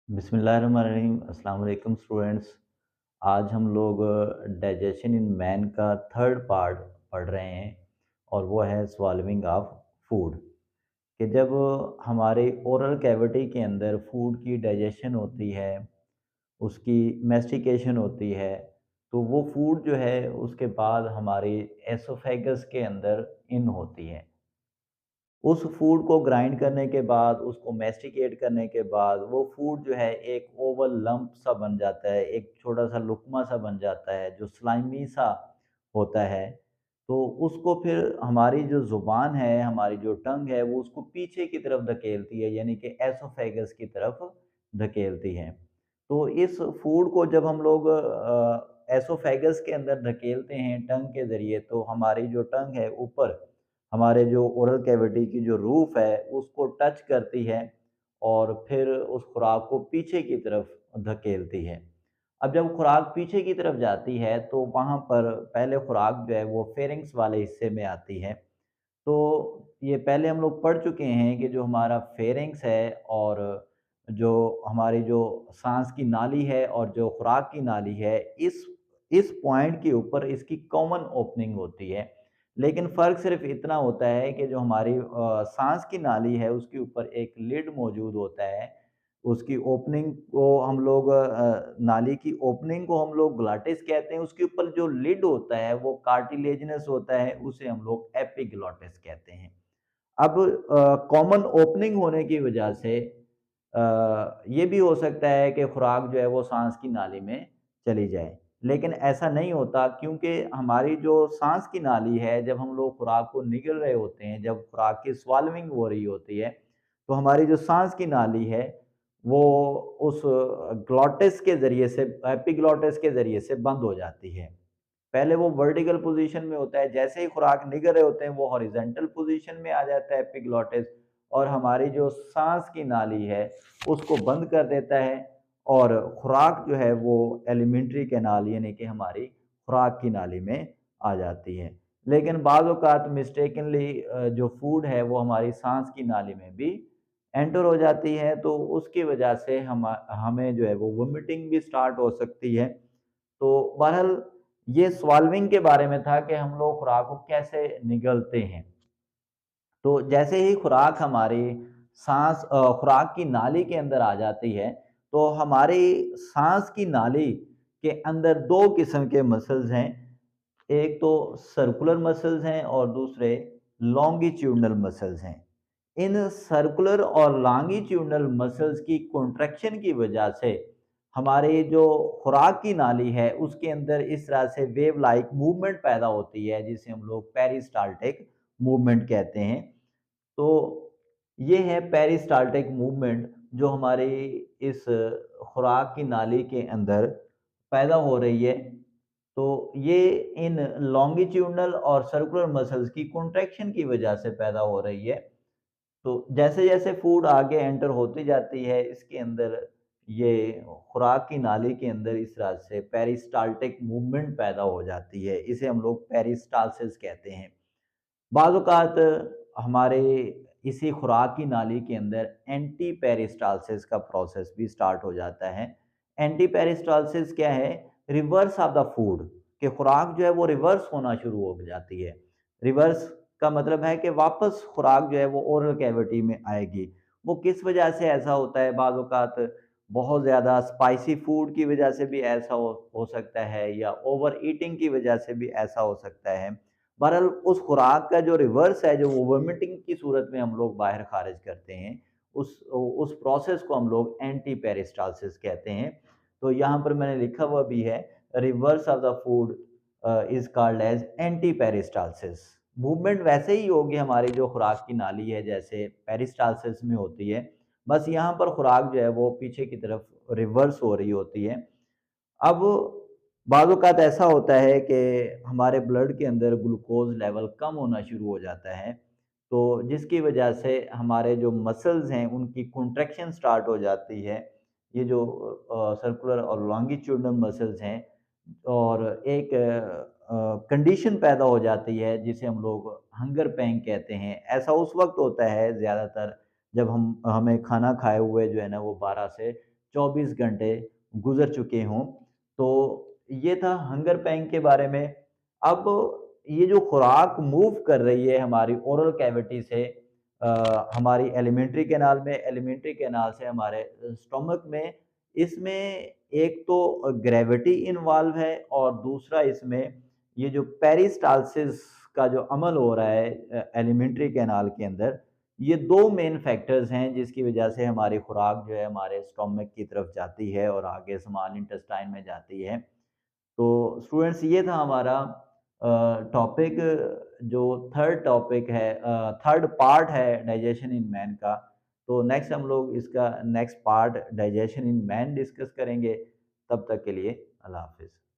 बिस्मिल्लाहिर्रहमानिर्रहीम अस्सलाम वालेकुम स्टूडेंट्स। आज हम लोग डाइजेशन इन मैन का थर्ड पार्ट पढ़ रहे हैं और वो है स्वॉल्विंग ऑफ फूड। कि जब हमारे ओरल कैविटी के अंदर फूड की डाइजेशन होती है, उसकी मैस्टिकेशन होती है, तो वो फूड जो है उसके बाद हमारे एसोफेगस के अंदर इन होती है। उस फूड को ग्राइंड करने के बाद, उसको मैस्टिकेट करने के बाद, वो फूड जो है एक ओवल लंप सा बन जाता है, एक छोटा-सा लुक़मा सा बन जाता है, जो स्लाइमी सा होता है। तो उसको फिर हमारी जो ज़ुबान है, हमारी जो टंग है, वो उसको पीछे की तरफ धकेलती है, यानी कि एसोफेगस की तरफ धकेलती है। तो इस फूड को जब हम लोग एसोफेगस के अंदर धकेलते हैं टंग के ज़रिए, तो हमारी जो टंग है ऊपर हमारे जो ओरल कैविटी की जो रूफ़ है, उसको टच करती है और फिर उस खुराक को पीछे की तरफ धकेलती है। अब जब खुराक पीछे की तरफ जाती है, तो वहाँ पर पहले खुराक जो है वो फेरिंक्स वाले हिस्से में आती है। तो ये पहले हम लोग पढ़ चुके हैं कि जो हमारा फेरिंक्स है और जो हमारी जो साँस की नाली है और जो खुराक की नाली है, इस पॉइंट के ऊपर इसकी कॉमन ओपनिंग होती है। लेकिन फ़र्क सिर्फ़ इतना होता है कि जो हमारी साँस की नाली है, उसके ऊपर एक लिड मौजूद होता है। उसकी ओपनिंग को हम लोग नाली की ओपनिंग को हम लोग ग्लॉटिस कहते हैं, उसके ऊपर जो लिड होता है, वो कार्टिलेजिनस होता है, उसे हम लोग एपिग्लॉटिस कहते हैं। अब कॉमन ओपनिंग होने की वजह से ये भी हो सकता है कि खुराक जो है वो साँस की नाली में चली जाए। लेकिन ऐसा नहीं होता क्योंकि हमारी जो साँस की नाली है, जब हम लोग खुराक को निगल रहे होते हैं, जब खुराक की स्वॉल्विंग हो रही होती है, तो हमारी जो साँस की नाली है, वो उस ग्लॉटिस के ज़रिए से एपिग्लॉटिस के ज़रिए से बंद हो जाती है। पहले वो वर्टिकल पोज़ीशन में होता है, जैसे ही खुराक निगल रहे होते हैं, वो हॉरिज़ॉन्टल पोज़ीशन में आ जाता है एपिग्लॉटिस और हमारी जो साँस की नाली है, उसको बंद कर देता है और खुराक जो है वो एलिमेंट्री कैनाल यानी कि हमारी खुराक की नाली में आ जाती है। लेकिन बाज़ औक़ात मिस्टेकनली जो फूड है वो हमारी साँस की नाली में भी एंटर हो जाती है, तो उसकी वजह से हमें जो है वो वोमिटिंग भी स्टार्ट हो सकती है। तो बहरहाल ये सॉल्विंग के बारे में था कि हम लोग खुराक को कैसे निगलते हैं। तो जैसे ही खुराक हमारी खुराक की नाली के अंदर आ जाती है, तो हमारी साँस की नाली के अंदर 2 किस्म के मसल्स हैं। एक तो सर्कुलर मसल्स हैं और दूसरे लॉन्गिट्यूडिनल मसल्स हैं। इन सर्कुलर और लॉन्गिट्यूडिनल मसल्स की कॉन्ट्रैक्शन की वजह से हमारी जो खुराक की नाली है, उसके अंदर इस तरह से वेव लाइक मूवमेंट पैदा होती है, जिसे हम लोग पेरिस्टाल्टिक मूवमेंट कहते हैं। तो ये है पेरिस्टाल्टिक मूवमेंट जो हमारी इस खुराक की नाली के अंदर पैदा हो रही है। तो ये इन लॉन्गिट्यूडिनल और सर्कुलर मसल्स की कॉन्ट्रैक्शन की वजह से पैदा हो रही है। तो जैसे-जैसे फूड आगे एंटर होती जाती है, इसके अंदर ये खुराक की नाली के अंदर इस तरह से पेरिस्टाल्टिक मूवमेंट पैदा हो जाती है। इसे हम लोग पेरिस्टालसिस कहते हैं। बाज़ औक़ात हमारे इसी खुराक की नाली के अंदर एंटी पेरिस्टालसिस का प्रोसेस भी स्टार्ट हो जाता है। एंटी पेरिस्टालसिस क्या है? रिवर्स ऑफ द फूड कि खुराक जो है वो रिवर्स होना शुरू हो जाती है। रिवर्स का मतलब है कि वापस खुराक जो है वो ओरल कैविटी में आएगी। वो किस वजह से ऐसा होता है? बाज़ औक़ात बहुत ज़्यादा स्पाइसी फूड की वजह से भी ऐसा हो सकता है या ओवर ईटिंग की वजह से भी ऐसा हो सकता है। बहरहाल उस खुराक का जो रिवर्स है, जो वो वोमिटिंग की सूरत में हम लोग बाहर खारिज करते हैं, उस प्रोसेस को हम लोग एंटी पेरिस्टालसिस कहते हैं। तो यहाँ पर मैंने लिखा हुआ भी है, reverse of the food is called as anti peristalsis. Movement वैसे ही होगी हमारी जो खुराक की नाली है, जैसे पेरिस्टालसिस में होती है, बस यहाँ पर खुराक जो है वो पीछे की तरफ रिवर्स हो रही होती है। अब बाज़ औक़ात ऐसा होता है कि हमारे ब्लड के अंदर ग्लूकोज़ लेवल कम होना शुरू हो जाता है, तो जिसकी वजह से हमारे जो मसल्स हैं, उनकी कॉन्ट्रैक्शन स्टार्ट हो जाती है। ये जो सर्कुलर और लॉन्गिट्यूडिनल मसल्स हैं और एक कंडीशन पैदा हो जाती है, जिसे हम लोग हंगर पैन कहते हैं। ऐसा उस वक़्त होता है ज़्यादातर जब हमें खाना खाए हुए जो है ना वो 12 से 24 घंटे गुज़र चुके हों। तो ये था हंगर पैंग के बारे में। अब ये जो खुराक मूव कर रही है हमारी ओरल कैविटी से हमारी एलिमेंट्री कैनाल में, एलिमेंट्री कैनाल से हमारे स्टोमक में, इसमें एक तो ग्रेविटी इन्वॉल्व है और दूसरा इसमें ये जो पेरिस्टालसिस का जो अमल हो रहा है एलिमेंट्री कैनाल के अंदर, ये 2 मेन फैक्टर्स हैं जिसकी वजह से हमारी खुराक जो है हमारे स्टोमक की तरफ जाती है और आगे स्मॉल इंटेस्टाइन में जाती है। तो स्टूडेंट्स ये था हमारा टॉपिक जो थर्ड टॉपिक है थर्ड पार्ट है डाइजेशन इन मैन का। तो नेक्स्ट हम लोग इसका next part digestion in man discuss करेंगे। तब तक के लिए अल्लाह हाफ़िज़।